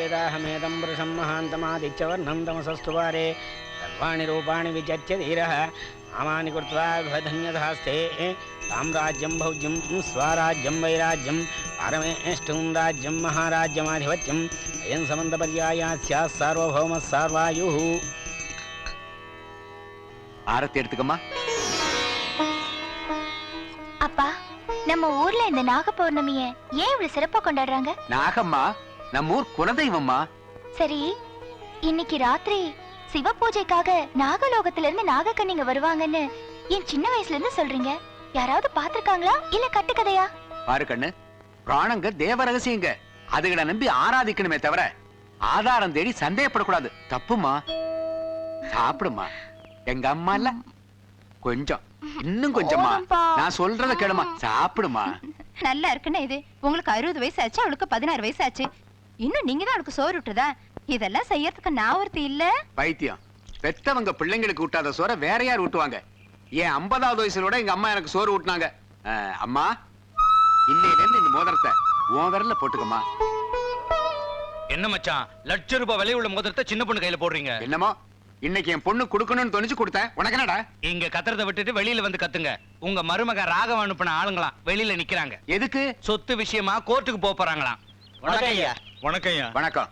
वेदाहमेदं वृषं महान्तमादित्यवर्णं तमसस्तुवारे सर्वाणि रूपाणि विचर्च्य धीरः नामानि कृत्वा धन्यधास्ते साम्राज्यं भौज्यं स्वराज्यं वैराज्यं पारमेष्टुं राज्यं महाराज्यमाधिपत्यम् अयं समन्तपर्याया स्यात् सार्वभौमः सार्वायुः ஆரத்தி எடுத்துக்கம்மா. அப்பா, நம்ம ஊர்ல இந்த நாக பௌர்ணமிய ஏன் இவ்வளவு சிறப்பா கொண்டாடுறாங்க? நாகம்மா நம்ம ஊர் குலதெய்வம்மா. சரி, இன்னைக்கு ராத்திரி சிவ பூஜைக்காக நாகலோகத்துல இருந்து நாகக்கண்ணிங்க வருவாங்கன்னு என் சின்ன வயசுல இருந்து சொல்றீங்க. யாராவது பாத்திருக்காங்களா இல்ல கட்டுக்கதையா? பாரு கண்ணு, பிராணங்க தேவ ரகசியங்க. அதுகளை நம்பி ஆராதிக்கணுமே தவிர ஆதாரம் தேடி சந்தேகப்படக்கூடாது. தப்புமா. சாப்பிடுமா. எங்க அம்மா இல்ல கொஞ்சம் இன்னும் கொஞ்சமா நான் சொல்றத கேளுமா. சாப்பிடுமா. நல்லா இருக்குன்னு இது. உங்களுக்கு 60 வயசு ஆச்சு, அவளுக்கு 16 வயசு ஆச்சு. இன்னும் நீங்க தான் அவளுக்கு சோறு விட்டுதா? இதெல்லாம் செய்யறதுக்கு நான் ஒருத்தி இல்ல. பைத்தியம். பெத்தவங்க பிள்ளைங்களுக்கு ஊட்டாத சோற வேற யார் ஊட்டுவாங்க? ஏன் 50வது வயசுல எங்க அம்மா எனக்கு சோறு ஊட்டினாங்க. அம்மா, இன்னையில இருந்து இந்த மோதிரத்தை உன் விரல்ல போட்டுக்கம்மா. என்ன மச்சான், லட்ச ரூபாய் விலை உள்ள மோதிரத்தை சின்ன பொண்ணு கையில போடுறீங்க? என்னமோ இன்னைக்கு என் பொண்ணு கொடுக்கணும்னு தோணிச்சு கொடுத்தேன். உனக்கு என்னடா? இங்க கத்துறத விட்டுட்டு வெளியில வந்து கத்துங்க. உங்க மருமக ராகவ அனுப்பின ஆளுங்களாம் வெளியில நிக்கிறாங்க. எதுக்கு? சொத்து விஷயமா கோர்ட்டுக்கு போக போறாங்களாம். வணக்கம் ஐயா. வணக்கம் ஐயா. வணக்கம்.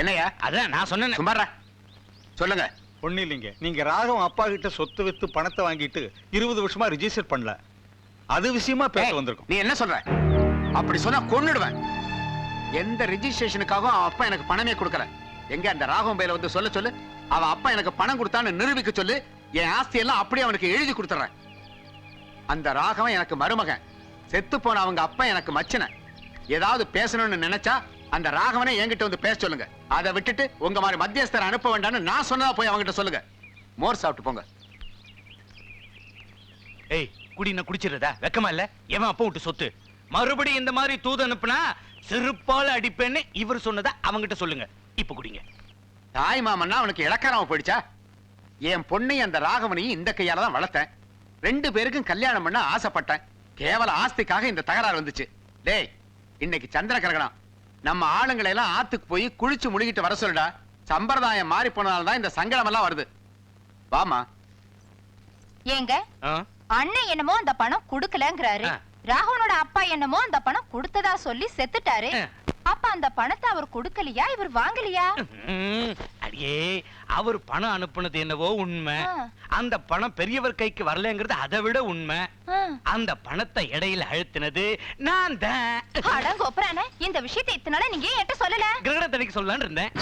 என்னையா? அதான் நான் சொன்னேன். சும்மாரா சொல்லுங்க. ஒண்ணு இல்லைங்க, நீங்க ராகவன் அப்பா கிட்ட சொத்து வித்து பணத்தை வாங்கிட்டு 20 வருஷமா ரிஜிஸ்டர் பண்ணல. அது விஷயமா பேச வந்திருக்கோம். நீ என்ன சொல்ற? அப்படி சொன்னா கொன்னுடுவேன். எந்த ரிஜிஸ்ட்ரேஷனுக்காகவும் அவன் அப்பா எனக்கு பணமே கொடுக்கல. எங்க அந்த ராகவன் பையில வந்து சொல்ல சொல்லு. அவன் அப்பா எனக்கு பணம் கொடுத்தான்னு நிரூபிக்க சொல்லு. என் ஆஸ்தி எல்லாம் அப்படியே அவனுக்கு எழுதி கொடுத்துறேன். அந்த ராகவன் எனக்கு மருமகன். செத்து போன அவங்க அப்பா எனக்கு மச்சன. ஏதாவது பேசணும்னு நினைச்சா அந்த ராகவனை என்கிட்ட வந்து பேச சொல்லுங்க. அதை விட்டுட்டு உங்க மாதிரி மத்தியஸ்தரை அனுப்ப வேண்டாம்னு நான் சொன்னதா போய் அவங்கிட்ட சொல்லுங்க. மோர் சாப்பிட்டு போங்க. ஏய், குடி நான் குடிச்சிருதா? வெக்கமா இல்ல? எவன் அப்பா விட்டு சொத்து மறுபடியும் இந்த மாதிரி தூது அனுப்புனா செருப்பால அடிப்பேன்னு இவர் சொன்னதா அவங்கிட்ட சொல்லுங்க. இப்ப குடிங்க. தாய் மாமன்னா அவனுக்கு இழக்காராம போயிடுச்சா? என் பொண்ணையும் அந்த ராகவனையும் இந்த கையால தான் வளர்த்தேன். 2 பேருக்கும் கல்யாணம் பண்ண ஆசைப்பட்டேன். கேவல ஆஸ்திக்காக இந்த தகராறு வந்துச்சு. டேய், இன்னைக்கு சந்திர கிரகணம். நம்ம ஆளுங்களை எல்லாம் ஆத்துக்கு போய் குளிச்சு முழுகிட்டு வர சொல்லுடா. சம்பிரதாயம் மாறி போனதால்தான் இந்த சங்கடம் எல்லாம் வருது. வாமா. ஏங்க, அண்ணன் என்னமோ அந்த பணம் குடுக்கலங்கிறாரு. ராகவனோட அப்பா என்னமோ அந்த பணம் கொடுத்ததா சொல்லி செத்துட்டாரு. அப்ப அந்த பணத்தை அவர் கொடுக்கலையா, இவர் வாங்கலையா? அடியே, அவர் பணம் அனுப்புனது என்னவோ உண்மை. அந்த பணம் பெரியவர் கைக்கு வரலங்கிறது அதை விட உண்மை. அந்த பணத்தை இடையில அழுத்தினது நான் தான். அடங்கோப்பரானே, இந்த விஷயத்தை இத்தனால நீங்க என்கிட்ட சொல்லல. கிரகணத்தனைக்கு சொல்லலான்னு இருந்தேன்.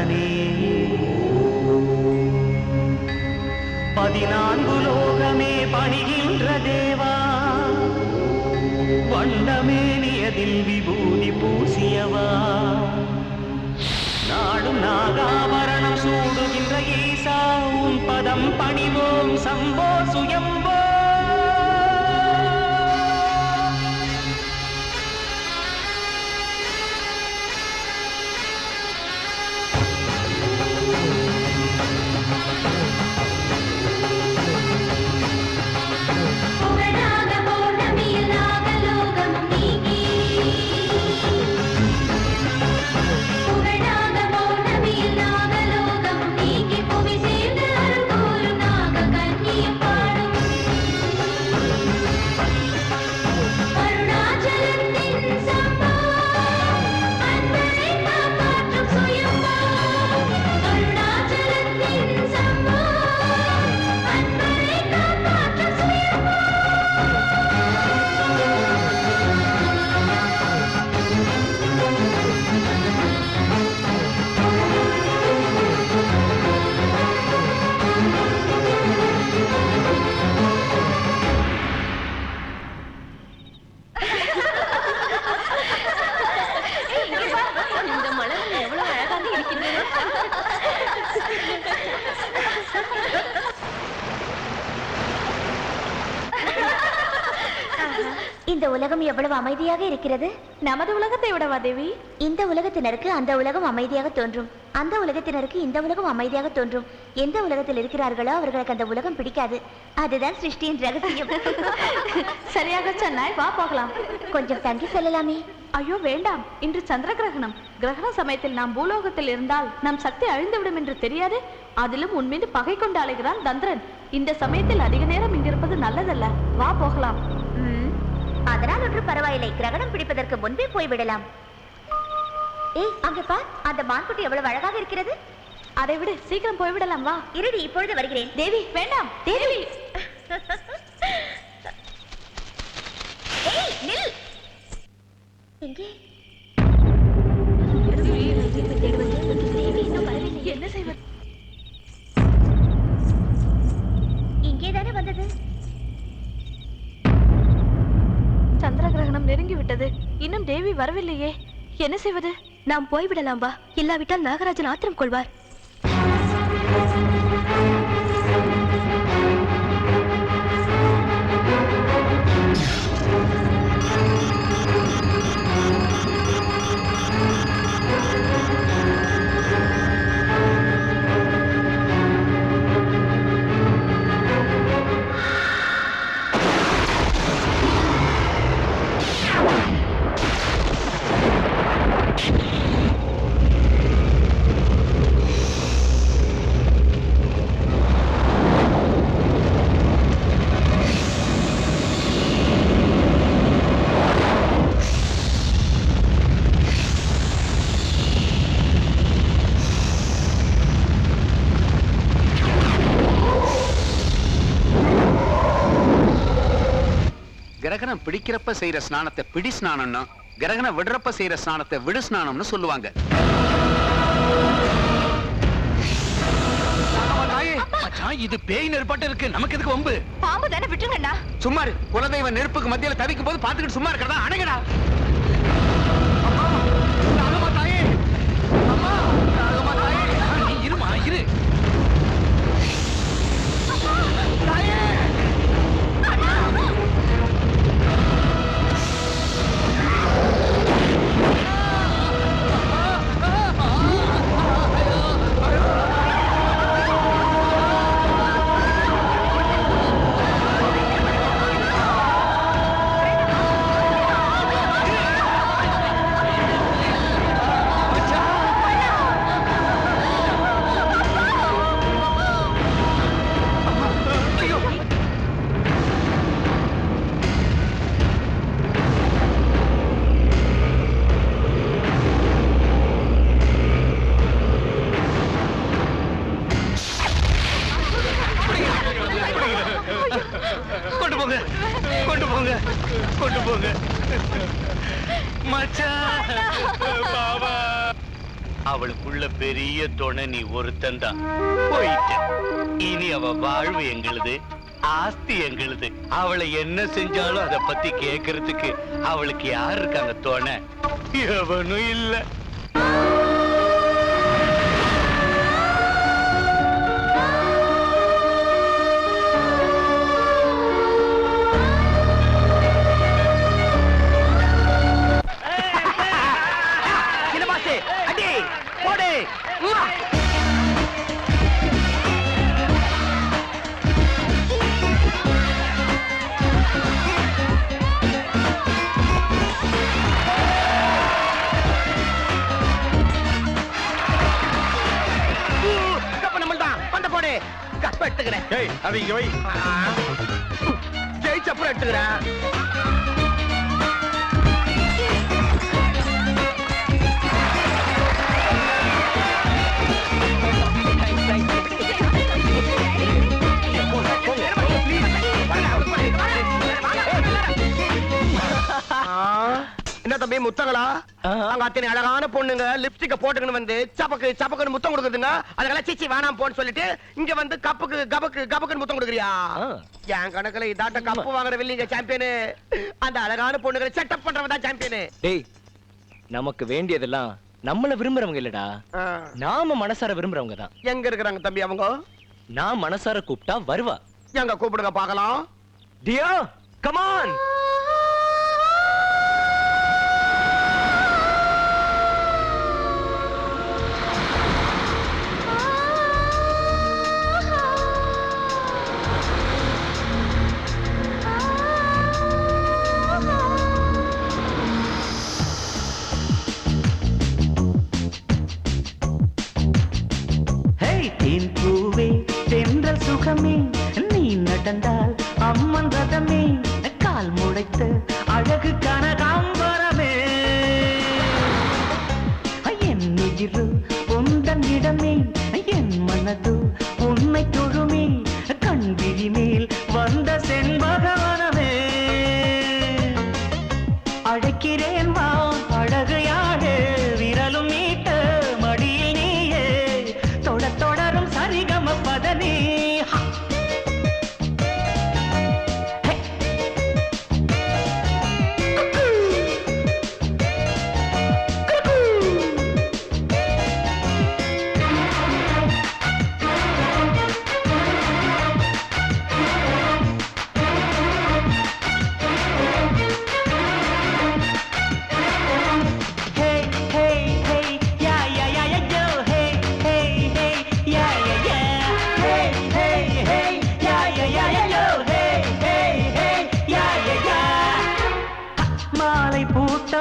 நாதனே 14 லோகமே பணிகின்ற தேவா வண்டமேனியதில் விபூதி பூசியவா நாடும் நாகாபரணம் சூடுகின்ற ஈசா உன் பதம் பணிவோம் சம்போ சுயம்போ இந்த உலகம் எவ்வளவு அமைதியாக இருக்கிறது. நமது உலகத்தை விடவா தேவி? இந்த உலகத்தினருக்கு அந்த உலகம் அமைதியாக தோன்றும், அந்த உலகத்தினருக்கு இந்த உலகம் அமைதியாக தோன்றும். எந்த உலகத்தில் இருக்கிறார்களோ அவர்களுக்கு அந்த உலகம் பிடிக்காது. அதுதான் சிருஷ்டியின் ரகசியம். சரியாக சொன்னாய், வா போகலாம். கொஞ்சம் தங்கி செல்லலாமே. ஐயோ வேண்டாம், இன்று சந்திர கிரகணம். கிரகண சமயத்தில் நாம் பூலோகத்தில் இருந்தால் நம் சக்தி அழிந்துவிடும் என்று தெரியாது. அதிலும் உன் மீது பகை கொண்டு அலைகிறான் தந்திரன். இந்த சமயத்தில் அதிக நேரம் இங்கிருப்பது நல்லதல்ல. வா போகலாம். அதனால் ஒன்று பரவாயில்லை, கிரகணம் பிடிப்பதற்கு முன்பே போய்விடலாம். ஏய் அங்கே பார், அந்த மான்குட்டி எவ்வளவு அழகாக இருக்கிறது. அதை விடு, சீக்கிரம் போய்விடலாம். வா. இருடி, இப்பொழுது வருகிறேன். தேவி வேண்டாம். தேவி ஏய் நில். எங்கே என்ன செய்வது? இங்கேதானே வந்தது. சந்திர கிரகணம் நெருங்கி விட்டது, இன்னும் தேவி வரவில்லையே. என்ன செய்வது? நாம் போய்விடலாம் வா, இல்லாவிட்டால் நாகராஜன் ஆத்திரம் கொள்வார். கிரகணம் பிடிக்கிறப்ப செய்யற ஸ்நானத்தை பிடி ஸ்நானம்னு, கிரகணம் விடுறப்ப செய்யற ஸ்நானத்தை விடு ஸ்நானம்னு சொல்லுவாங்க. இது பேய் நெருப்பாட்ட இருக்கு, நமக்கு எதுக்கு வம்பு? பாம்பு தானே, விட்டுருங்கண்ணா. சும்மா குலதெய்வ நெருப்புக்கு மத்தியில தவிக்கும் போது பாத்துக்கிட்டு சும்மா இருக்கிறதா? அணைங்கடா. நீ இருமா இரு. அவளுக்குள்ள பெரிய துணை நீ ஒருத்தந்தான். போயிட்ட. இனி அவ வாழ்வு எங்களுது, ஆஸ்தி எங்களுது. அவளை என்ன செஞ்சாலும் அதை பத்தி கேக்குறதுக்கு அவளுக்கு யாரு இருக்காங்க? துணை எவனும் இல்ல. ஜெயிச்சப்புறம் எடுத்துக்கிறேன். என்ன தம்பி முத்தங்களா? அங்க அத்தனை அழகான பொண்ணுங்க லிப்ஸ்டிக்க போட்டுக்கணும் வந்து சபக்கு சபக்குன்னு முத்தம் கொடுக்குதுங்க. அதெல்லாம் சீச்சி வேணாம் போன்னு சொல்லிட்டு இங்க வந்து கப்புக்கு கபக்கு கபக்குன்னு முத்தம் கொடுக்குறியா? என் கணக்குல இதாட்ட கப்பு வாங்குற வில்லிங்க சாம்பியனு. அந்த அழகான பொண்ணுங்களை செட்டப் பண்றவன் தான் சாம்பியனு. டேய், நமக்கு வேண்டியதெல்லாம் நம்மள விரும்புறவங்க இல்லடா, நாம மனசார விரும்புறவங்க தான். எங்க இருக்கிறாங்க தம்பி அவங்க? நான் மனசார கூப்பிட்டா வருவா. எங்க கூப்பிடுங்க பாக்கலாம். டியா, கம் ஆன். தேன் பூவே தென்றல் சுகமே, நீ நடந்தால் அம்மன் ரதமே, கால் முளைத்த அழகு கனகாம்பரமே, என் உயிரு உந்தன் இடமே, என் மனது உன்னை தொழுமே, கண் விழி மேல் வந்த செண்பகவனமே, அழைக்கிறேன் வா அழகு யாழே, விரலும் நீட்ட மடியில் நீயே, தொடரும் சரிகம பதனே.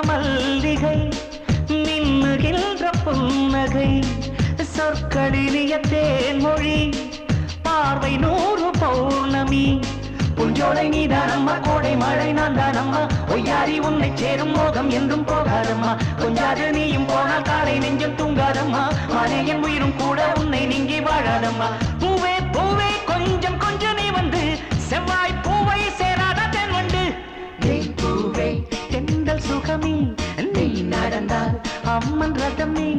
மல்லிகை நின்னுகின்ற புன்னகை, சொற்களினிய தேன்மொழி, பார்வை 100 பௌர்ணமி, புஞ்சோலை நீதானம்மா, கோடை மழை நான் தானம்மா, ஒய்யாரி உன்னை சேரும் மோகம் என்றும் போகாதம்மா, கொஞ்சாது நீயும் போனால் காலை நெஞ்சம் தூங்காதம்மா, மானே என் உயிரும் கூட உன்னை நீங்கி வாழாதம்மா, பூவே பூவே கொஞ்சம் கொஞ்சம் நீ வந்து செவ்வாய் பூவை சேராத தென் வண்டு, பூவே தென்றல் சுகமே, நீ நடந்தால் அம்மன் ரதமே,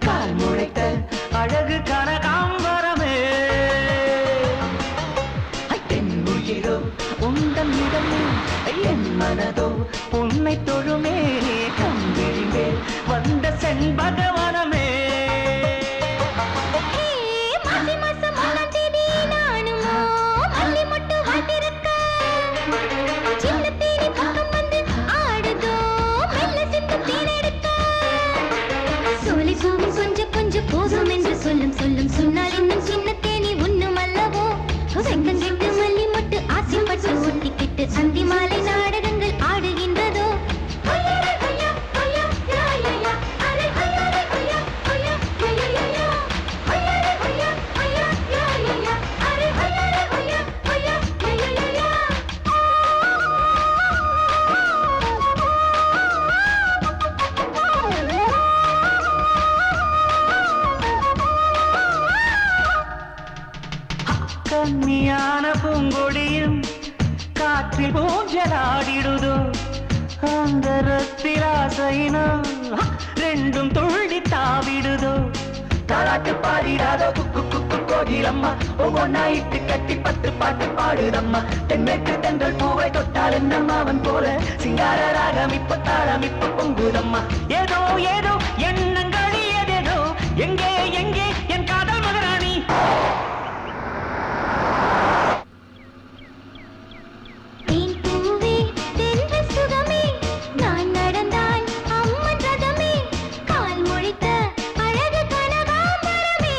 கால் முளைத்த அழகு கனகாம்பரமே, என் உயிரோ உந்தன் இடமே, என் மனதோ உன்னை தொழுமே, கண்விழி மேல் வந்த செண்பகவனமே. கொஞ்சம் போதும் என்று சொல்லும் சொல்லும் சொன்னால் இன்னும் சின்ன தேனி உண்ணும் அல்லவோ, செங்கஞ்செட்டு மல்லி மொட்டு ஆசைப்பட்டு ஒட்டிக்கிட்டு சந்தி மாலை நாடகங்கள் ஆடுகின்றதோ, கன்னியான பூங்கொடியும் காற்றில் ஊஞ்சலாடிடுதோ, அந்த ரத்திராசையினா ரெண்டும் துள்ளி தாவிடுதோ தாலாட்டு பாடிடாதோ குக்கு குக்கு கோகிலம்மா ஒவ்வொன்னா இட்டு கட்டி 10 பாட்டு பாடுதம்மா தென்மேற்கு தென்றல் பூவை தொட்டால் என்னம்மா அவன் போல சிங்கார ராகம் இப்ப தாளம் இப்ப பொங்குதம்மா ஏதோ ஏதோ எண்ணங்கள் ஏதேதோ எங்கே எங்கே என் காதல் மகராணி தேன் பூவே தென்றல் சுகமே நான் நடந்தால் அம்மன் ரதமே கால் முழித்த அழகு கனகாம்பரமே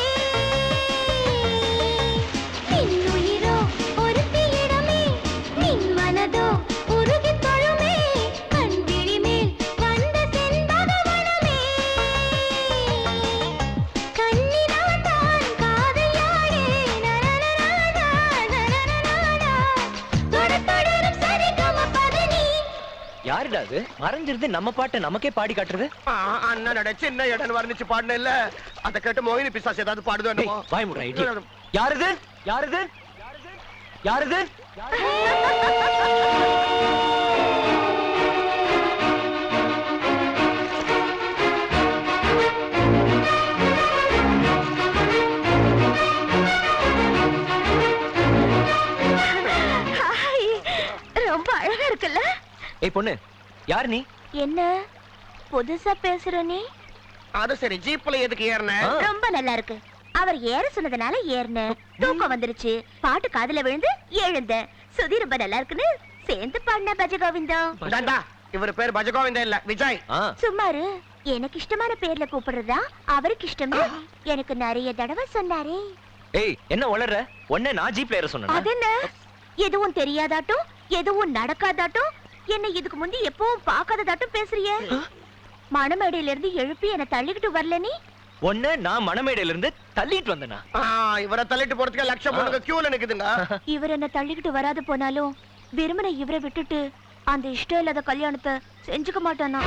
நின் உயிரோ ஒருத்தியிடமே நின் மனதோ உருகி தொழுமே கண் விழி மேல் வந்த செண்பகவனமே கண்ணினால் தான் காதல் யாழே நனனனானா நனனனானா தொடரும் சரிகம பதனி யாருடா அது மறைஞ்சிருந்து நம்ம பாட்டை நமக்கே பாடி காட்டுறது? அண்ணனோட சின்ன இடம் வர்ணிச்சு பாடின இல்ல அதை கேட்டு மோகினி பிசாசு ஏதாவது பாடுதோ டேய், என்னமோ? வாய் மூடுடா, idiot. யாருது யாருது யாருது ரொம்ப அழகா இருக்குல்ல? ஏய் பொண்ணு, யார் நீ? என்ன புதுசா பேசுற நீ? அது சரி, ஜீப்ல எதுக்கு ஏறின? ரொம்ப நல்லா இருக்கு. அவர் ஏற சொன்னதுனால ஏறினேன். தூக்கம் வந்துருச்சு. பாட்டு காதுல விழுந்து எழுந்தேன். சுதி ரொம்ப நல்லா இருக்குன்னு சேர்ந்து பாடின பஜகோவிந்தம். தாண்டா, இவர் பேர் பஜகோவிந்தா இல்ல, விஜய். சும்மாரு, எனக்கு இஷ்டமான பேர்ல கூப்பிடுறதா அவருக்கு இஷ்டம். எனக்கு நிறைய தடவை சொன்னாரே. ஏய், என்ன உளற? உன்னை நான் ஜீப்ல ஏற சொன்னேனா? அதென்ன? எதுவும் தெரியாதாட்டும், எதுவும் நடக்காதாட்டும், என்ன இதுக்கு முந்தி எப்பவும் பார்க்காததாட்டும் பேசுறிய. மணமேடையில இருந்து எழுப்பி என்ன தள்ளிக்கிட்டு வரல நீ? உன்னை நான் மணமேடையில இருந்து தள்ளிட்டு வந்தேனா? இவரை தள்ளிட்டு போறதுக்கு லட்சம் பொண்ணுங்க கியூல நிக்குதுங்க. இவர் என்ன தள்ளிக்கிட்டு வராது போனாலும் விரும்பின இவரை விட்டுட்டு அந்த இஷ்டம் இல்லாத கல்யாணத்தை செஞ்சுக்க மாட்டானா.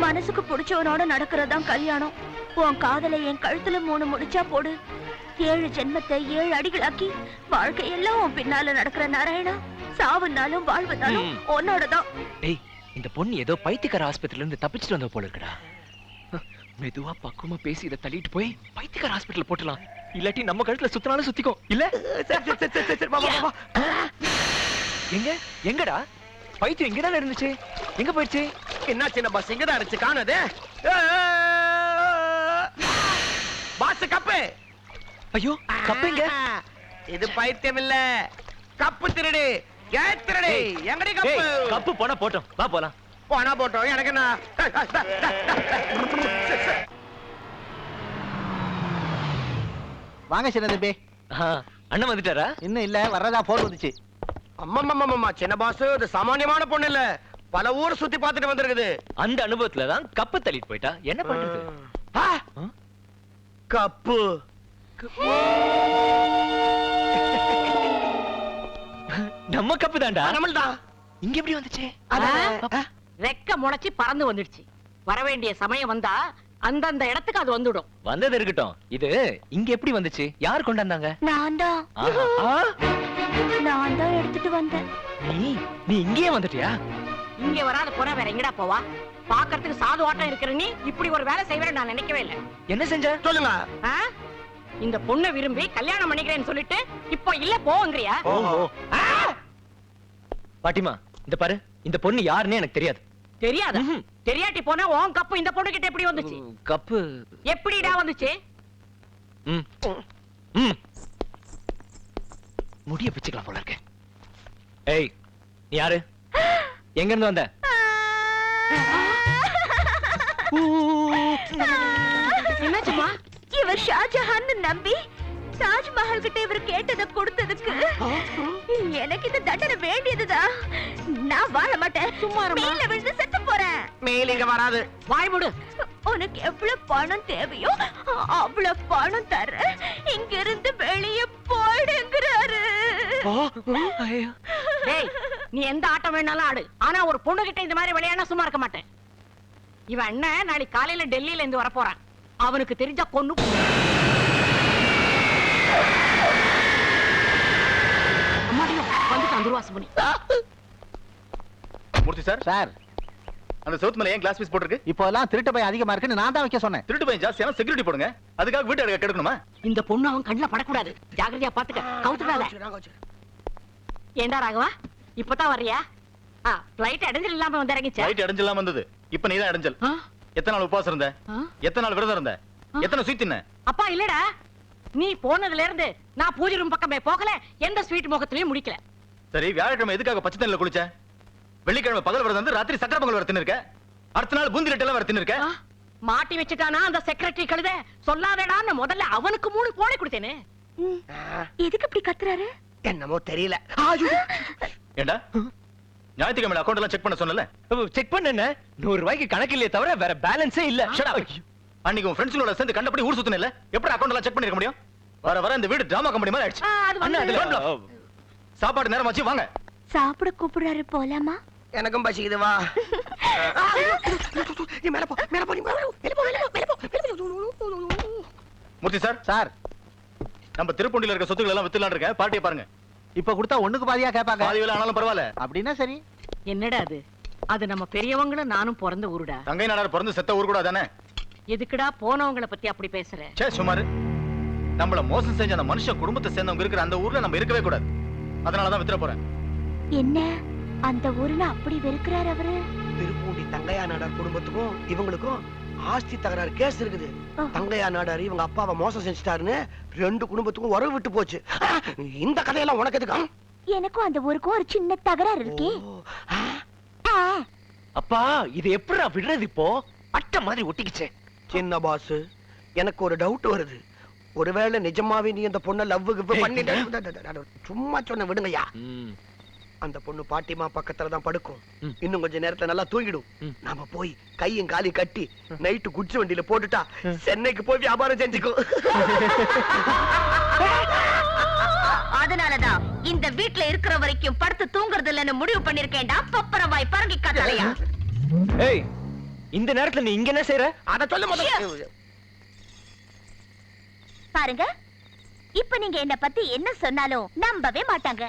மனசுக்கு பிடிச்சவனோட நடக்கிறதான் கல்யாணம். உன் காதலை என் கழுத்துல 3 முடிச்சா போடு. 7 ஜென்மத்தை 7 அடிகளாக்கி வாழ்க்கையெல்லாம் உன் பின்னால நடக்கிற நாராயணா. சாவுனாலும் வாழ்வுனாலும் உன்னோடதான். டேய், இந்த பொண்ணு ஏதோ பைத்தியக்கார ஆஸ்பத்திரியில இருந்து தப்பிச்சிட்டு வந்த போல இருக்குடா. மெதுவா பக்குவமா பேசி இதை தள்ளிட்டு போய் பைத்தியக்கார ஹாஸ்பிட்டல் போட்டலாம். இல்லாட்டி நம்ம கழுத்துல சுத்தினாலும் சுத்திக்கும். இல்ல எங்க எங்கடா பைத்தியம்? இங்கதானே இருந்துச்சு, எங்க போயிடுச்சு? என்ன சின்ன பஸ் இங்கதான் இருந்துச்சு, காணது. Pass cup. ஐயோ, கப்பைங்க. இது பைத்தியம் இல்ல, கப்பு திருடு. ஏன் திருடு? எங்கடி கப்பு? கப்பு போனா போட்டோம், வா போலாம். போனா போட்டோம், எனக்கு என்ன? வாங்க சின்ன தம்பி. அண்ணன் வந்துட்டாரா? இன்னும் இல்ல, வர்றதா போன் வந்துச்சு. அம்மா சின்ன பாஸ், இது சாமானியமான பொண்ணு இல்ல, பல ஊர் சுத்தி பார்த்துட்டு வந்திருக்குது. அந்த அனுபவத்துல தான் கப்பு தள்ளிட்டு போயிட்டா. என்ன பண்றது? கப்பு நம்ம கப்பு தான்டா. நம்மள்தான். இங்க எப்படி வந்துச்சு? ரெக்க முளைச்சி பறந்து வந்துடுச்சு. வர வேண்டிய சமயம் வந்தா அந்தந்த இடத்துக்கு அது வந்துடும். வந்தது இருக்கட்டும், இது இங்க எப்படி வந்துச்சு? யார் கொண்டாந்தாங்க? நான் தான் எடுத்துட்டு வந்தேன். நீ இங்கேயே வந்துட்டியா? இங்க வராத போனா வேற எங்கடா போவா? பாக்கிறதுக்கு சாது ஆட்டம் இருக்கிற நீ இப்படி ஒரு வேலை செய்வேன்னு நான் நினைக்கவே இல்லை. என்ன செஞ்ச சொல்லுங்க. இந்த பொண்ணை விரும்பி கல்யாணம் பண்ணிக்கிறேன்னு சொல்லிட்டு இப்போ இல்ல போங்கறியா? பாட்டிமா, இந்த பாரு, இந்த பொண்ணு யாருன்னு எனக்கு தெரியாது. தெரியாதா? தெரியாட்டி போனா உன் கப்பு இந்த பொண்ணு கிட்ட எப்படி வந்துச்சு? கப்பு எப்படிடா வந்துச்சு? முடிய பிச்சுக்கலாம் போல இருக்கு. ஏய், நீ யாரு? எங்க இருந்து வந்த? என்னாச்சுமா? இவர் ஷாஜஹான் நம்பி தாஜ்மஹால் கிட்ட இவர் கேட்டதை கொடுத்ததுக்கு எனக்கு இந்த தண்டனை வேண்டியதுதான். நான் வாழ மாட்டேன். சும்மா மேல விழுந்து செத்து போறேன். மேல இங்க வராது. வாய் மூடு. உனக்கு எவ்வளவு பணம் தேவையோ அவ்வளவு பணம் தர. இங்க இருந்து வெளியே போயிடுங்கிறாரு. டேய், நீ எந்த ஆட்டம் வேணாலும் ஆடு. ஆனா ஒரு பொண்ணு கிட்ட இந்த மாதிரி விளையாட சும்மா இருக்க மாட்டேன். இவன் அண்ணன் நாளைக்கு காலையில டெல்லியில இருந்து வர போறான். அவனுக்கு தெரிஞ்சா கொன்னு மூர்த்தி சார். சார், அந்த சவுத் மேல ஏன் கிளாஸ் பீஸ் போட்டுருக்கு? இப்போ எல்லாம் திருட்டு பையன் அதிகமா இருக்குன்னு நான் தான் வைக்க சொன்னேன். திருட்டு பையன் ஜாஸ்தியான செக்யூரிட்டி போடுங்க. அதுக்காக வீட்டு அடக்க கெடுக்கணுமா? இந்த பொண்ணு அவன் கண்ணுல படக்கூடாது. ஜாக்கிரதையா பாத்துக்க. கவுத்துடாத. ஏண்டா ராகவா, இப்பதான் வர்றியா? லைட் அடைஞ்சல் இல்லாம வந்து இறங்கிச்சா? லைட் அடைஞ்சலாம் வந்தது. இப்ப நீதான் அடைஞ்சல். எத்தனை நாள் உபவாசம் இருந்த? எத்தனை நாள் விரதம் இருந்த? எத்தனை ஸ்வீட் தின்ன? அப்பா இல்லடா, நீ போனதுல இருந்து நான் பூஜை ரூம் பக்கமே போகல, எந்த ஸ்வீட் முகத்திலயும் முடிக்கல. சரி, வியாழக்கிழமை எதுக்காக பச்சை தண்ணில குளிச்ச? வெள்ளிக்கிழமை பகல் விரதம் வந்து ராத்திரி சக்கரை பொங்கல் வர தின்னுருக்க. அடுத்த நாள் பூந்தி லட்டெல்லாம் வர தின்னுருக்க. மாட்டி வச்சுட்டானா அந்த செக்ரட்டரி கழுத? சொல்லாதடான்னு முதல்ல அவனுக்கு 3 கோழி கொடுத்தேனே. எதுக்கு இப்படி கத்துறாரு? என்னமோ தெரியல. ஏண்டா ஞாயிற்றுக்கிழமை அக்கௌண்ட் எல்லாம் செக் பண்ண சொன்னல? செக் பண்ண 100 ரூபாய்க்கு கணக்கு இல்லையே தவிர வேற பேலன்ஸே இல்ல. அன்னைக்கு உன் ஃப்ரெண்ட்ஸ்களோட சேர்ந்து கண்டபடி ஊர் சுத்தின இல்ல? எப்படி அக்கௌண்ட் எல்லாம் செக் பண்ணிருக்க முடியும்? வர வர இந்த வீடு டிராமா கம்பெனி மாதிரி ஆயிடுச்சு. அண்ணா அதுல சாப்பாடு நேரம் ஆச்சு, வாங்க. சாப்பிட கூப்பிடுறாரு, போலாமா? எனக்கும் பசிக்குது, வா. நீ மேல போ, மேல போ, நீ மேல போ, மேல போ, மேல போ, மேல போ. மூர்த்தி சார், சார் நம்ம திருப்பூண்டில இருக்க சொத்துக்கள் எல்லாம் வித்துலாம் இருக்கேன், பார்ட்டியை பாருங்க. இப்ப கொடுத்தா ஒண்ணுக்கு பாதியா கேட்பாங்க. பாதி வேலை ஆனாலும் பரவாயில்ல. அப்படின்னா சரி. என்னடா அது? அது நம்ம பெரியவங்களும் நானும் பிறந்த ஊருடா. தங்கை நாடார் பிறந்து செத்த ஊர் கூட தானே. எதுக்குடா போனவங்கள பத்தி அப்படி பேசுற? சே சுமாரு, நம்மள மோசம் செஞ்ச அந்த மனுஷன் குடும்பத்தை சேர்ந்தவங்க இருக்கிற அந்த ஊர்ல நம்ம இருக்கவே கூடாது. அதனாலதான் வித்துற போறேன். என்ன அந்த ஊர்ல அப்படி வெறுக்கிறாரு அவரு? திருப்பூண்டி தங்கையா நாடார் குடும்பத்துக்கும் இவங்களுக்கும் ஆஸ்தி தகராறு கேஸ் இருக்குது. தங்கையா நாடார் இவங்க அப்பாவை மோசம் செஞ்சுட்டாருன்னு 2 குடும்பத்துக்கும் உறவு விட்டு போச்சு. இந்த கதையெல்லாம் உனக்கு எதுக்கு? எனக்கும் அந்த ஊருக்கும் ஒரு சின்ன தகராறு இருக்கே. அப்பா இது எப்படிடா விடுறது? இப்போ அட்டை மாதிரி ஒட்டிக்கிச்சே. சின்ன பாஸ், எனக்கு ஒரு டவுட் வருது. ஒருவேளை நிஜமாவே நீ அந்த பொண்ணை லவ்வுக்கு பண்ணிட்டு சும்மா சொன்ன விடுங்கய்யா. அந்த பொண்ணு பாட்டிமா பக்கத்துல தான் படுக்கும். இன்னும் கொஞ்ச நேரத்துல நல்லா தூங்கிடும். நாம போய் கையும் காலையும் கட்டி நைட்டு குச்சி வண்டியில போட்டுட்டா சென்னைக்கு போய் வியாபாரம் செஞ்சுக்கோ. அதனாலதான் இந்த வீட்ல இருக்கிற வரைக்கும் படுத்து தூங்குறது இல்லன்னு முடிவு பண்ணிருக்கேன்டா. பப்பரவாய் பரங்கி கட்டளையா. ஏய், இந்த நேரத்துல நீ இங்க என்ன செய்யற? அத சொல்ல முதல்ல. பாருங்க, இப்ப நீங்க என்ன பத்தி என்ன சொன்னாலும் நம்பவே மாட்டாங்க.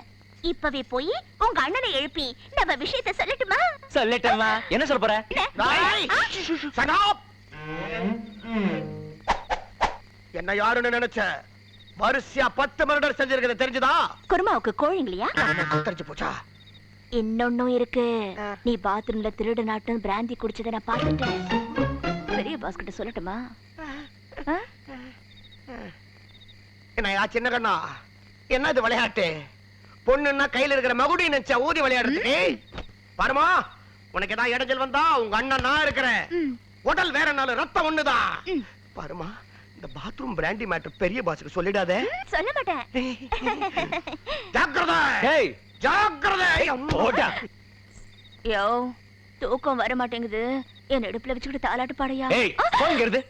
இப்பவே போய் உங்க அண்ணனை எழுப்பி நம்ம விஷயத்தை சொல்லட்டுமா? சொல்லட்டுமா? என்ன சொல்ல போற? என்ன யாருன்னு நினைச்ச? வரிசையா 10 மர்டர் செஞ்சிருக்கிறது தெரிஞ்சுதா? குருமாவுக்கு கோழிங்களையா? தெரிஞ்சு போச்சா? இன்னொன்னும் இருக்கு. நீ பாத்ரூம்ல திருடு நாட்டம் பிராந்தி குடிச்சதை நான் பார்த்துட்டேன். பெரிய பாஸ் கிட்ட சொல்லட்டுமா? என்ன சின்ன கண்ணா, என்ன இது விளையாட்டு? பொண்ணுன்னா கையில இருக்கிற மகுடி நினைச்சா ஊதி விளையாடுறதுக்கு? பாருமா, உனக்கு ஏதாவது இடைஞ்சல் வந்தா உங்க அண்ணன் நான் இருக்கிறேன். உடல் வேற நாள் ரத்தம் ஒண்ணுதான். பாருமா, இந்த பாத்ரூம் பிராண்டி மேட்டர் பெரிய பாஸுக்கு சொல்லிடாத. சொல்ல மாட்டேன். ஜாக்கிரதை, ஜாக்கிரதை. யோ, தூக்கம் வர மாட்டேங்குது. என் இடுப்புல வச்சுக்கிட்டு தாலாட்டு பாடையா? ஏய், போங்கிறது.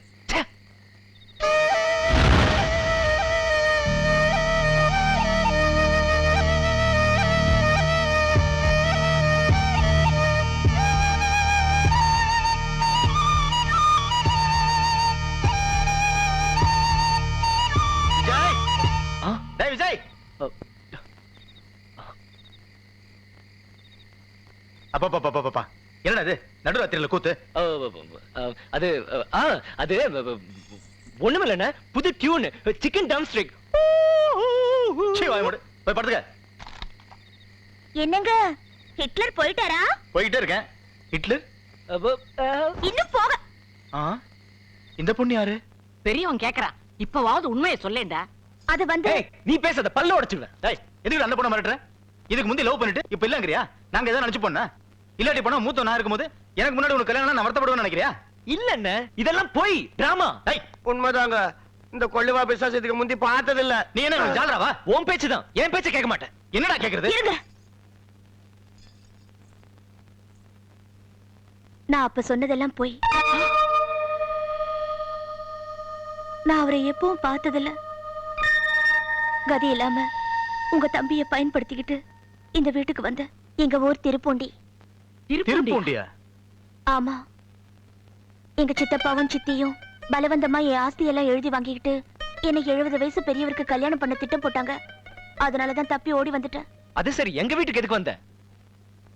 விஜய், அப்பா என்னடா இது நடுராத்திரியில கூத்து? அது அது ஒண்ணுமில்ல, புது டியூன், சிக்கன் டம் ஸ்ட்ரிக். போய் படுத்துக்க. என்னங்க, ஹிட்லர் போயிட்டாரா? போயிட்டே இருக்கேன். ஹிட்லர் இன்னும் போக. இந்த பொண்ணு யாரு? பெரியவன் கேக்குறான். இப்பவாவது உண்மையை சொல்லேண்டா. அது வந்து நீ பேசாத, பல்ல உடைச்சுடுவேன். எதுக்கு அந்த பொண்ணை மிரட்டுற? இதுக்கு முந்தி லவ் பண்ணிட்டு இப்ப இல்லங்கறியா? நாங்க ஏதாவது நினைச்சு போனா? இல்லாட்டி போனா மூத்த நான் இருக்கும்போது எனக்கு முன்னாடி உனக்கு கல்யாணம் நான் வருத்தப்படுவேன்னு நினைக்கிறியா? இல்ல, இதெல்லாம் போய் டிராமா. உண்மைதாங்க. இந்த கொள்ளுவா பிசாசத்துக்கு முந்தி பார்த்தது இல்ல. நீ என்ன ஜாலராவா? உன் பேச்சுதான், என் பேச்ச கேட்க மாட்டேன். என்னடா கேக்குறது? நான் அப்ப சொன்னதெல்லாம் போய். நான் அவரை எப்பவும் பார்த்ததில்ல. கதி இல்லாம உங்க தம்பியை பயன்படுத்திக்கிட்டு இந்த வீட்டுக்கு வந்த. எங்க ஊர் திருப்பூண்டி. திருப்பூண்டியா? ஆமா. எங்க சித்தப்பாவும் சித்தியும் பலவந்தமா என் ஆஸ்தியெல்லாம் எழுதி வாங்கிக்கிட்டு என்னை 70 வயசு பெரியவருக்கு கல்யாணம் பண்ண திட்டம் போட்டாங்க. அதனாலதான் தப்பி ஓடி வந்துட்டேன். அது சரி, எங்க வீட்டுக்கு எதுக்கு வந்த?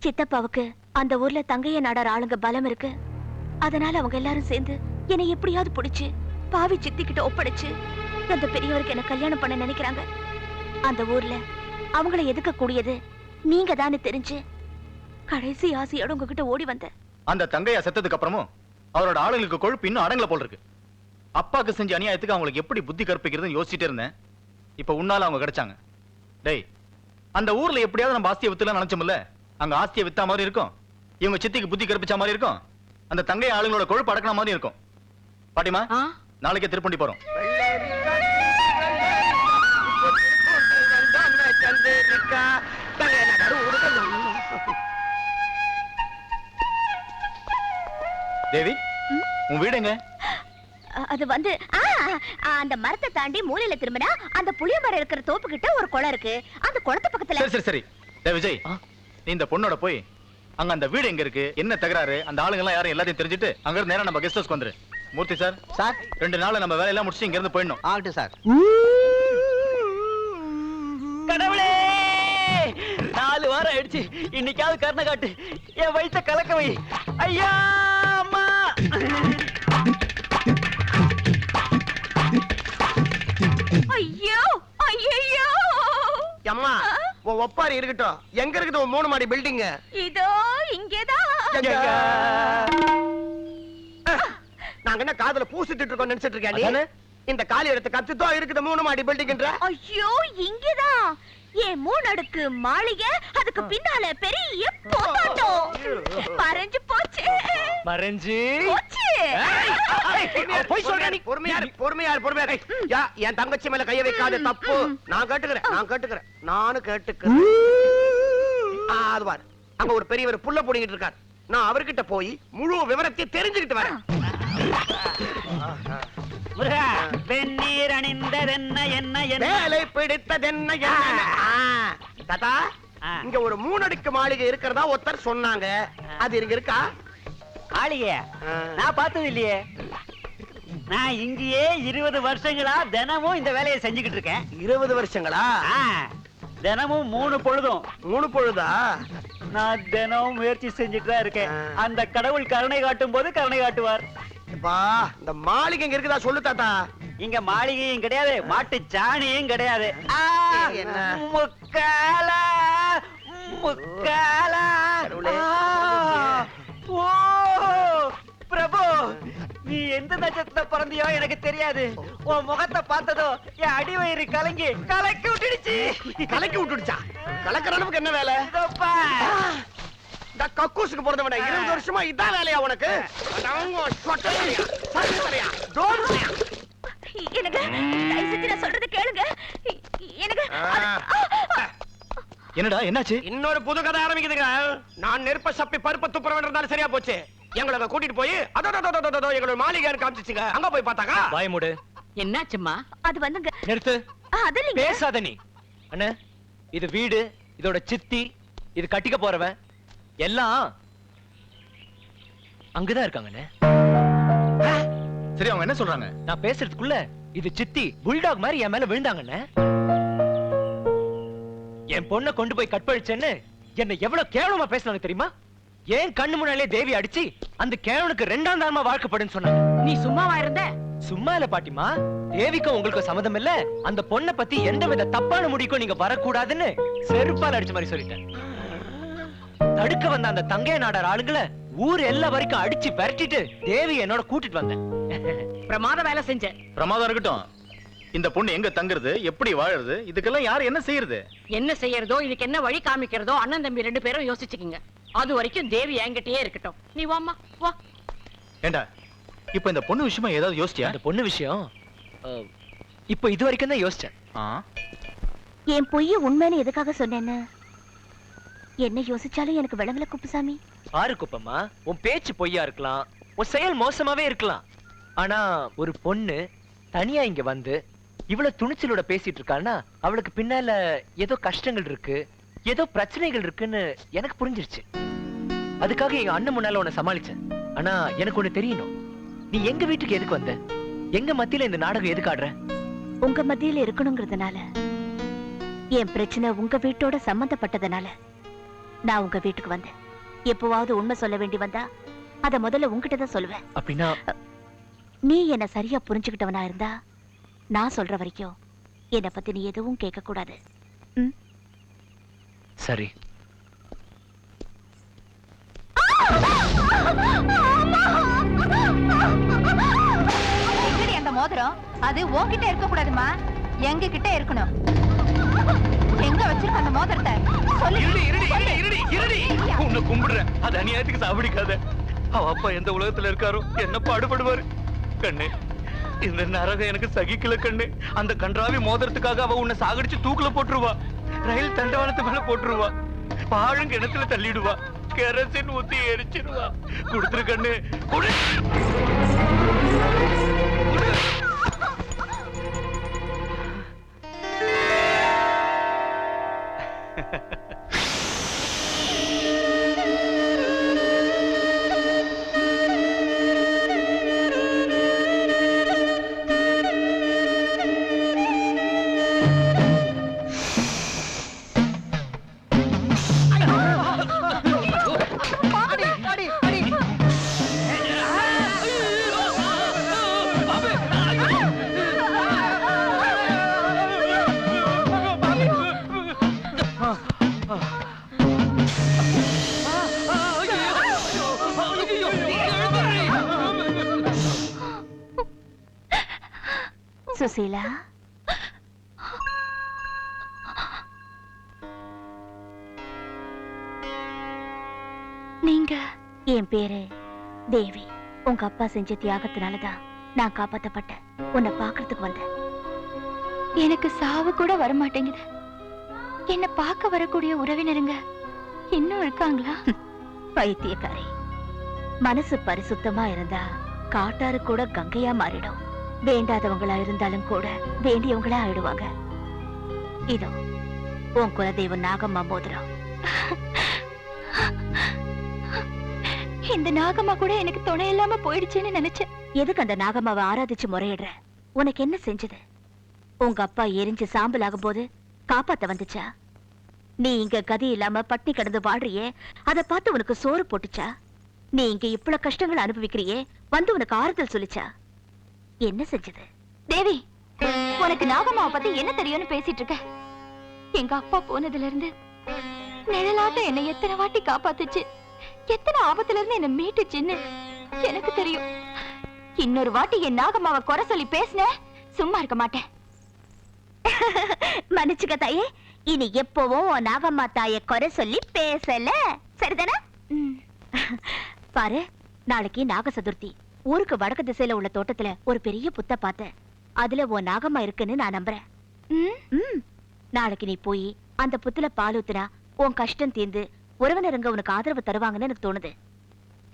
சித்தப்பாவுக்கு அந்த ஊர்ல தங்கைய நாடார் ஆளுங்க பலம் இருக்கு. அதனால அவங்க எல்லாரும் சேர்ந்து என்னை எப்படியாவது பிடிச்சு பாவி சித்திக்கிட்ட ஒப்படைச்சு அந்த பெரியவருக்கு என்ன கல்யாணம் பண்ண நினைக்கிறாங்க. அந்த ஊர்ல அவங்கள எதுக்க கூடியது நீங்க தானே தெரிஞ்சு கடைசி ஆசையோட உங்ககிட்ட ஓடி வந்த. அந்த தங்கையா செத்ததுக்கு அப்புறமும் அவரோட ஆளுங்களுக்கு கொழுப்பு இன்னும் அடங்கல போல் இருக்கு. அப்பாக்கு செஞ்ச அநியாயத்துக்கு அவங்களுக்கு எப்படி புத்தி கற்பிக்கிறதுன்னு யோசிச்சுட்டே இருந்தேன். இப்ப உன்னால அவங்க கிடைச்சாங்க. டேய், அந்த ஊர்ல எப்படியாவது நம்ம ஆஸ்தியை வித்துலாம் நினைச்சோம்ல, அங்க ஆஸ்தியை வித்தா மாதிரி இருக்கும், இவங்க சித்திக்கு புத்தி கற்பிச்ச மாதிரி இருக்கும், அந்த தங்கை ஆளுங்களோட கொழுப்பு அடக்கின மாதிரி இருக்கும். பாட்டிமா, நாளைக்கே திருப்பண்டி போறோம். தேவி, உன் வீடு எங்க? அது வந்து அந்த மரத்தை தாண்டி மூலையில திரும்பினா அந்த புளிய மரம் இருக்கிற தோப்பு கிட்ட ஒரு குளம் இருக்கு. அந்த குளத்து பக்கத்துல. சரி சரி சரி. டேய் விஜய், நீ இந்த பொண்ணோட போய் அங்க அந்த வீடு எங்க இருக்கு, என்ன தகராறு, அந்த ஆளுங்க எல்லாம் யாரும் எல்லாத்தையும் தெரிஞ்சுட்டு அங்க இருந்து நேரா நம்ம கெஸ்ட் ஹவுஸ்க்கு வந்துரு. மூர்த்தி சார், சார் 2 நாள்ல நம்ம வேலையெல்லாம் முடிச்சு இங்க இருந்து போயிடணும். ஆகட்டும் சார். கடவுளே, 4 வாரம் ஆயிடுச்சு. இன்னைக்காவது கருணை காட்டு, என் வயிற்ற கலக்க வை. ஐயா அம்மா. ஐயோ ஐயோ அம்மா, உன் ஒப்பாரி இருக்கட்டும். எங்க இருக்குது உன் 3 மாடி பில்டிங்? இதோ இங்கேதான். நாங்க என்ன காதுல பூசிட்டு இருக்கோம் நினைச்சிட்டு இருக்கேன். இந்த காலி இடத்தை கத்துதோ இருக்குது 3 மாடி பில்டிங்ன்ற. ஐயோ இங்கேதான் ஏன் 3 அடுக்கு மாளிகை, அதுக்கு பின்னால பெரிய போட்டாட்டம். மறைஞ்சு போச்சு. மறைஞ்சு போச்சு. போய் சொல்ற நீ. பொறுமையா யா, என் தங்கச்சி மேல கைய வைக்காத, தப்பு. நான் கேட்டுக்கிறேன். நானும் கேட்டுக்கிறேன். அது பாரு, அங்க ஒரு பெரியவர் புல்ல புடிங்கிட்டு இருக்காரு. நான் அவர்கிட்ட போய் முழு விவரத்தை தெரிஞ்சுக்கிட்டு வரேன். வெந்நீர் அணிந்ததென்ன என்ன வேலை பிடித்ததென்ன தாத்தா, இங்க ஒரு 3 அடுக்கு மாளிகை இருக்கிறதா ஒருத்தர் சொன்னாங்க. அது இங்க இருக்கா? மாளிகை நான் பார்த்தது இல்லையே. நான் இங்கேயே 20 வருஷங்களா தினமும் இந்த வேலையை செஞ்சுக்கிட்டு இருக்கேன். 20 வருஷங்களா? தினமும் 3 பொழுதும். 3 பொழுதா? நான் தினமும் முயற்சி செஞ்சுட்டு தான் இருக்கேன். அந்த கடவுள் கருணை காட்டும் போது கருணை காட்டுவார். இந்த மாளிகை இங்க இருக்குதா சொல்லு தாத்தா. இங்க மாளிகையும் கிடையாது, மாட்டு சாணியும் கிடையாது. முக்காலா முக்காலா. ஓ பிரபு, நீ எந்த நட்சத்திரத்துல பிறந்தியோ எனக்கு தெரியாது. உன் முகத்தை பார்த்ததோ என் அடிவயிறு கலங்கி கலக்கி விட்டுடுச்சு. கலக்கி விட்டுடுச்சா? கலக்கிற அளவுக்கு என்ன வேலை? இந்த கக்கூசுக்கு போறத 20 வருஷமா இதான் வேலையா உனக்கு? என்னடா என்னாச்சு? இன்னொரு புது கதை ஆரம்பிக்குதுங்க. நான் நெருப்ப சப்பி பருப்ப துப்புற வேண்டியதால சரியா போச்சு. எங்களை கூட்டிட்டு போய் அதோ எங்களோட மாளிகை காமிச்சிச்சுங்க. அங்க போய் பார்த்தாங்க. வாய மூடு. என்னாச்சும்மா? அது வந்துங்க. நிறுத்து. பேசாத நீ. அண்ணே, இது வீடு, இதோட சித்தி, இது கட்டிக்க போறவன் எல்லாம் அங்கதான் இருக்காங்கண்ணே. சரி, அவங்க என்ன சொல்றாங்க? நான் பேசுறதுக்குள்ள இது சித்தி புல்டாக் மாதிரி என் மேல விழுந்தாங்கண்ணே. என் பொண்ணை கொண்டு போய் கற்பழிச்சேன்னு என்ன எவ்வளவு கேவலமா பேசுனாங்க தெரியுமா? ஏன் கண்ணு முன்னாலே தேவி அடிச்சு அந்த கேவனுக்கு 2ஆம் தாரமா வாழ்க்கப்படுன்னு சொன்னாங்க. நீ சும்மாவா இருந்த? சும்மா இல்ல பாட்டிமா, தேவிக்கும் உங்களுக்கு சம்மதம் இல்ல, அந்த பொண்ணை பத்தி எந்தவித தப்பான முடிக்கும் நீங்க வரக்கூடாதுன்னு செருப்பால் அடிச்ச மாதிரி சொல்லிட்டேன். தடுக்க வந்த அந்த தங்கைய நாடார் ஆளுங்களை ஊர் எல்லா வரைக்கும் அடிச்சு விரட்டிட்டு தேவி என்னோட கூட்டிட்டு வந்தேன். பிரமாத வேலை செஞ்ச. பிரமாதம் இருக்கட்டும். இந்த பொண்ணு எங்க தங்குறது, எப்படி வாழறது, இதுக்கெல்லாம் யார் என்ன செய்யறது? என்ன செய்யறதோ, இதுக்கு என்ன வழி காமிக்கிறதோ அண்ணன் தம்பி 2 பேரும் யோசிச்சுக்கீங்க. அது வரைக்கும் தேவி என்கிட்டயே இருக்கட்டும். நீ வாமா வா. ஏண்டா, இப்ப இந்த பொண்ணு விஷயமா ஏதாவது யோசிச்சியா? அந்த பொண்ணு விஷயம் இப்ப இது வரைக்கும் தான் யோசிச்சேன். என் பொய்ய உண்மைன்னு எதுக்காக சொன்னேன்னு என்ன யோசிச்சாலும் எனக்கு விளங்கல குப்புசாமி. பாரு குப்பம்மா, உன் பேச்சு பொய்யா இருக்கலாம், உன் செயல் மோசமாவே இருக்கலாம். ஆனா ஒரு பொண்ணு தனியா இங்க வந்து இவ்வளவு துணிச்சலோட பேசிட்டு இருக்கான்னா அவளுக்கு பின்னால ஏதோ கஷ்டங்கள் இருக்கு, ஏதோ பிரச்சனைகள் இருக்குன்னு எனக்கு புரிஞ்சிருச்சு. அதுக்காக எங்க அண்ணன் முன்னால உன்னை சமாளிச்சேன். ஆனா எனக்கு ஒண்ணு தெரியணும், நீ எங்க வீட்டுக்கு எதுக்கு வந்த? எங்க மத்தியில இந்த நாடகம் எதுக்கு ஆடுற? உங்க மத்தியில இருக்கணுங்கிறதுனால, என் பிரச்சனை உங்க வீட்டோட சம்பந்தப்பட்டதுனால நான் உங்க வீட்டுக்கு வந்தேன். எப்பவாவது உண்மை சொல்ல வேண்டி வந்தா அத முதல்ல உன்கிட்ட தான் சொல்லுவேன். அப்படின்னா நீ என்ன சரியா புரிஞ்சுக்கிட்டவனா இருந்தா நான் சொல்ற வரைக்கும் என்னை பத்தி நீ எதுவும் கேட்க கூடாது. சரி. எங்கடி அந்த மோதிரம்? அது உன்கிட்ட இருக்க கூடாதுமா, எங்க கிட்ட இருக்கணும். எங்க வச்சிருக்க அந்த மோதிரத்தை சொல்லு. உன்னை கும்பிடுறேன், அது அநியாயத்துக்கு சாப்பிடிக்காத. அவ அப்பா எந்த உலகத்துல இருக்காரோ என்ன பாடுபடுவாரு கண்ணு. இந்த நரகம் எனக்கு சகிக்கல கண்ணு. அந்த கன்றாவி மோதிரத்துக்காக அவ உன்னை சாகடிச்சு தூக்குல போட்டுருவா, ரயில் தண்டவாளத்து மேல போட்டுருவா, பாழும் கிணத்துல தள்ளிடுவா, கெரசின் ஊத்தி எரிச்சிருவா. கொடுத்துரு கண்ணு, கொடு. சுசீலா, நீங்க? என் பேரு தேவி. உங்க அப்பா செஞ்ச தியாகத்தினாலதான் நான் காப்பாத்தப்பட்டேன். உன்னை பாக்குறதுக்கு வந்தேன். எனக்கு சாவு கூட வரமாட்டேங்குது. என்ன பார்க்க வரக்கூடிய உறவினருங்க இன்னும் இருக்காங்களா? பைத்தியக்காரி, மனசு பரிசுத்தமா இருந்தா காட்டாறு கூட கங்கையா மாறிடும். வேண்டாதவங்களா இருந்தாலும் கூட வேண்டியவங்களா ஆயிடுவாங்க. இதோ உன் குலதெய்வம் நாகம்மா மோதிரம். இந்த நாகம்மா கூட எனக்கு துணை இல்லாம போயிடுச்சுன்னு நினைச்சேன். எதுக்கு அந்த நாகம்மாவை ஆராதிச்சு முறையிடுற? உனக்கு என்ன செஞ்சது? உங்க அப்பா எரிஞ்சு சாம்பல் ஆகும் போது காப்பாத்த வந்துச்சா? நீ இங்க கதி இல்லாம பட்டி கடந்து வாடுறியே, அதை பார்த்து உனக்கு சோறு போட்டுச்சா? நீ இங்க இவ்வளவு கஷ்டங்கள் அனுபவிக்கிறியே, வந்து உனக்கு ஆறுதல் சொல்லிச்சா? என்ன செஞ்சது? தேவி, உனக்கு நாகம்மாவை பத்தி என்ன தெரியும்னு பேசிட்டு இருக்க? எங்க அப்பா போனதுல இருந்து நிழலாட்டம் என்னை எத்தனை வாட்டி காப்பாத்துச்சு, எத்தனை ஆபத்துல இருந்து என்ன மீட்டுச்சுன்னு எனக்கு தெரியும். இன்னொரு வாட்டி என் நாகம்மாவை குறை சொல்லி பேசின சும்மா இருக்க மாட்டேன். மன்னிச்சுக்க தாயே, இனி எப்பவும் நாகம்மா தாய குறை சொல்லி பேசல, சரிதானே? பாரு, நாளைக்கு நாக சதுர்த்தி. ஊருக்கு வடக்கு திசையில உள்ள தோட்டத்துல ஒரு பெரிய புத்த பார்த்தேன். அதுல உன் நாகம்மா இருக்குன்னு நான் நம்புறேன். நாளைக்கு நீ போய் அந்த புத்துல பால் ஊத்துனா உன் கஷ்டம் தீர்ந்து உறவினருங்க உனக்கு ஆதரவு தருவாங்கன்னு எனக்கு தோணுது.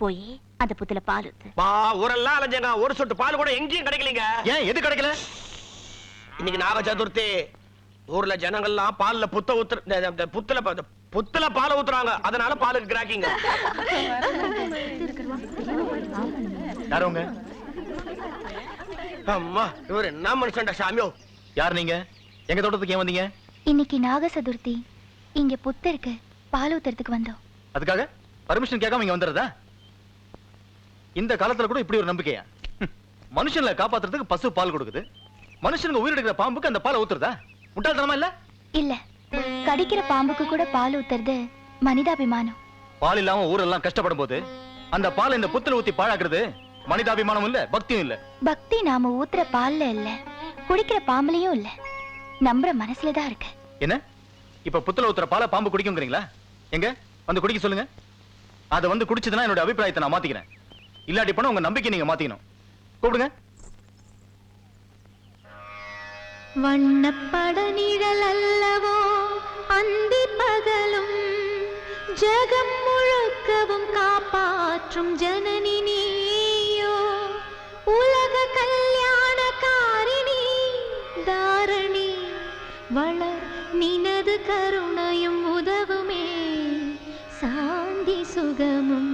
போய் அந்த புத்துல பால் ஊத்து. ஊரெல்லாம் அலைஞ்சங்க, ஒரு சொட்டு பால் கூட எங்கேயும் கிடைக்கலங்க. ஏன், எது கிடைக்கல? இன்னைக்கு நாக சதுர்த்தி. ஊர்ல ஜனங்கள்லாம் பால்ல புத்துல பால் ஊத்துறாங்க, அதனால பாலுக்கு கிராக்கிங்க. யாருங்க? அம்மா, இவர் என்ன மனுஷன்டா சாமியோ. யார் நீங்க? எங்க தோட்டத்துக்கு ஏன் வந்தீங்க? இன்னைக்கு நாக சதுர்த்தி, இங்க புத்தருக்கு பால் ஊத்துறதுக்கு வந்தோம். அதுக்காக பர்மிஷன் கேட்காம இங்க வந்துறதா? இந்த காலத்துல கூட இப்படி ஒரு நம்பிக்கையா? மனுஷங்களை காப்பாத்துறதுக்கு பசு பால் கொடுக்குது, மனுஷனுக்கு உயிர் எடுக்கிற பாம்புக்கு அந்த பால் ஊத்துறதா? முட்டாள்தனமா இல்ல? இல்ல, கடிக்கிற பாம்புக்கு கூட பால் ஊத்துறது மனிதாபிமானம். பால் இல்லாம ஊரெல்லாம் கஷ்டப்படும் போது அந்த பால் இந்த புத்துல ஊத்தி பாழாக்குறது மனிதாபிமானம் இல்ல, பக்தியும் இல்ல. பக்தி நாம ஊத்துற பால்ல இல்ல, குடிக்கிற பாம்புலயும் இல்ல, நம்புற மனசுலதான் இருக்கு. என்ன, இப்ப புத்துல ஊத்துற பாலை பாம்பு குடிக்குங்கிறீங்களா? எங்க வந்து குடிக்க சொல்லுங்க. அதை வந்து குடிச்சதுன்னா என்னோட அபிப்பிராயத்தை நான் மாத்திக்கிறேன். இல்லாட்டி பண்ண உங்க நம்பிக்கை நீங்க மாத்திக்கணும். கூப்பிடுங்க. வண்ணப்பட நிழல் அல்லவோ அந்தி பகலும், ஜகம் முழுக்கவும் காப்பாற்றும் ஜனனி நீயோ, உலக கல்யாணக்காரிணி தாரணி வளர் நினது கருணையும் உதவுமே சாந்தி சுகமும்.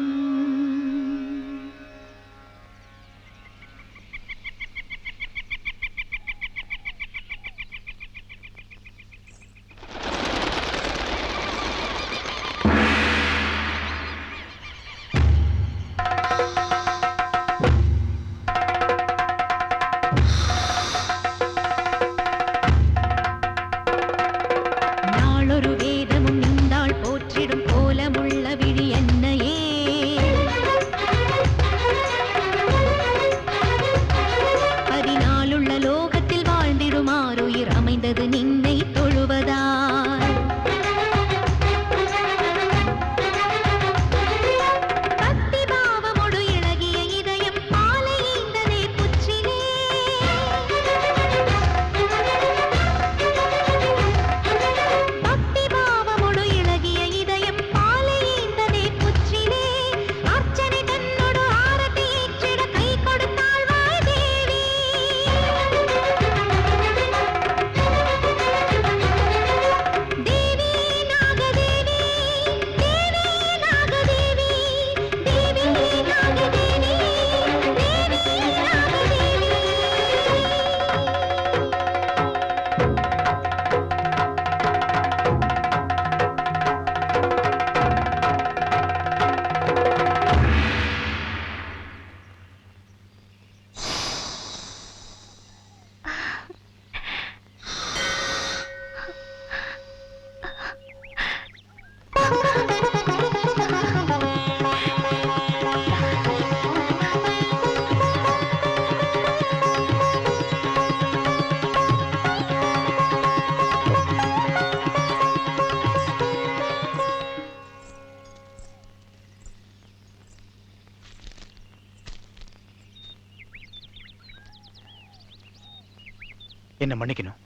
என்ன மன்னிக்கணும்.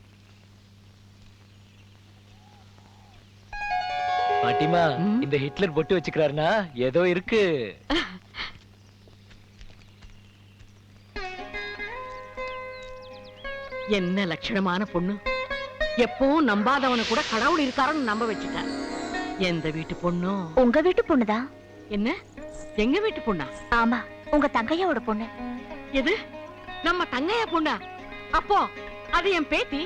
பாட்டிமா, இந்த ஹிட்லர் பொட்டு வச்சுக்கிறாருன்னா ஏதோ இருக்கு. என்ன லட்சணமான பொண்ணு. எப்பவும் நம்பாதவன கூட கடவுள் இருக்காருன்னு நம்ப வச்சுட்ட. எந்த வீட்டு பொண்ணோ? உங்க வீட்டு பொண்ணுதான். என்ன, எங்க வீட்டு பொண்ணா? ஆமா, உங்க தங்கையோட பொண்ணு. எது, நம்ம தங்கையா பொண்ணா? அப்போ அது என் பேத்தி.